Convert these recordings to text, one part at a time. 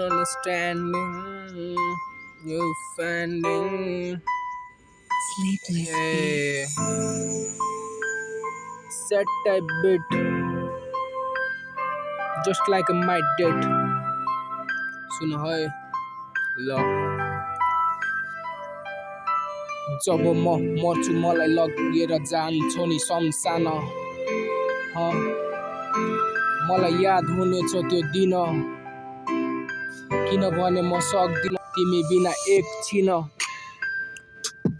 understanding, you finding. Sleepless beats. Set type beat, just like my date. सुन है ल जब म मर्छु मलाई लगेर जान्छौ नि शमशान मलाई याद हुनेछ त्यो दिन किनभने म सक्दिन तिमी बिना एकछिन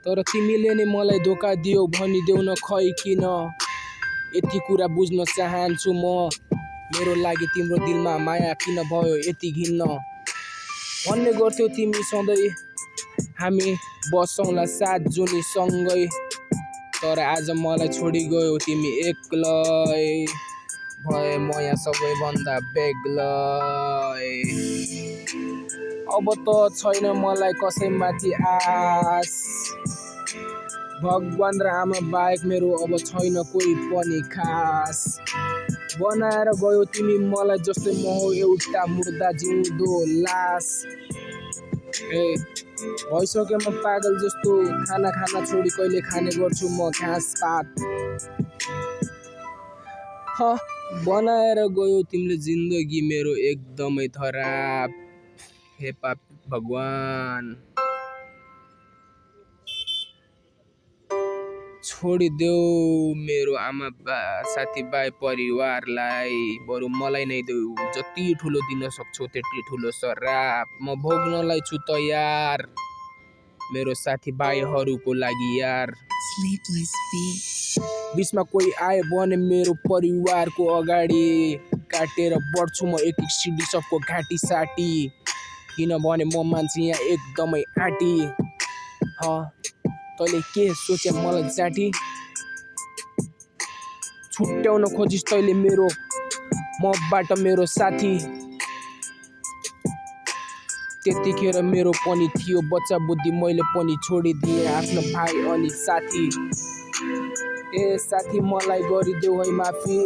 तर तिमीले नै मलाई धोका दियौ भनिदेऊ न खै किन यति कुरा बुझ्न चाहन्छु म मेरो लागि तिम्रो दिलमा माया किन भयो यति घिन्न भन्ने गर्थ्यौ तिमी सधैँ हामी बसौँला साथ जुनी सँगै तर आज मलाई छोडी गयौ तिमी एक्लै भए म यहाँ सबैभन्दा बेग्लै अब त छैन मलाई कसैमाथि आस भगवान र आमा बाहेक मेरो अब छैन कोही पनि खास बनाएर गयो तिमी मलाई जस्तै म हो एउटा मुर्दा जिउँदो लास भइसक्यो म पागल जस्तो खाना छोडी कहिले खाने गर्छु म घाँस पात बनाएर गयो तिमीले जिन्दगी मेरो एकदमै खराब हे पाप भगवान छोडिदेऊ मेरो आमा साथीभाइ परिवारलाई बरु मलाई नै देऊ जति ठुलो दिन सक्छौ त्यति ठुलो शराब म भोग्नलाई छु तयार मेरो साथीभाइहरूको लागि यार बिचमा कोही आयो भने मेरो परिवारको अगाडि काटेर बढ्छु म एक सिडी सबको घाँटी साटी किनभने म मान्छे यहाँ एकदमै आँटी तैँले के सोचे मलाई जाटी छुट्याउन खोजिस् तैँले मेरो मबाट मेरो साथी त्यतिखेर मेरो पनि थियो बच्चा बुद्धि मैले पनि छोडिदिएँ आफ्नो भाइ अनि साथी ए साथी मलाई गरिदेऊ है माफी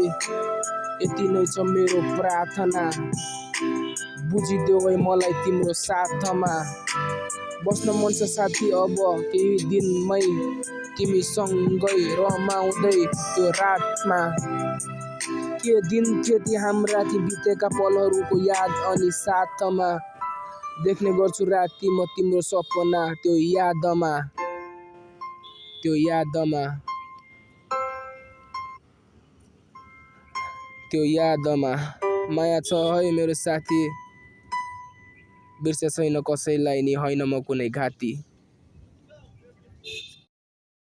यति नै छ मेरो प्रार्थना बुझिदेऊ है मलाई तिम्रो साथमा बस्न मन छ साथी अब केही दिनमै तिमीसँगै रमाउँदै त्यो रातमा के दिन थियो ती हाम्रा ती बितेका पलहरूको याद अनि साथमा देख्ने गर्छु राति म तिम्रो सपना त्यो यादमा माया छ है मेरो साथी बिर्से छैन कसैलाई नि होइन म कुनै घाती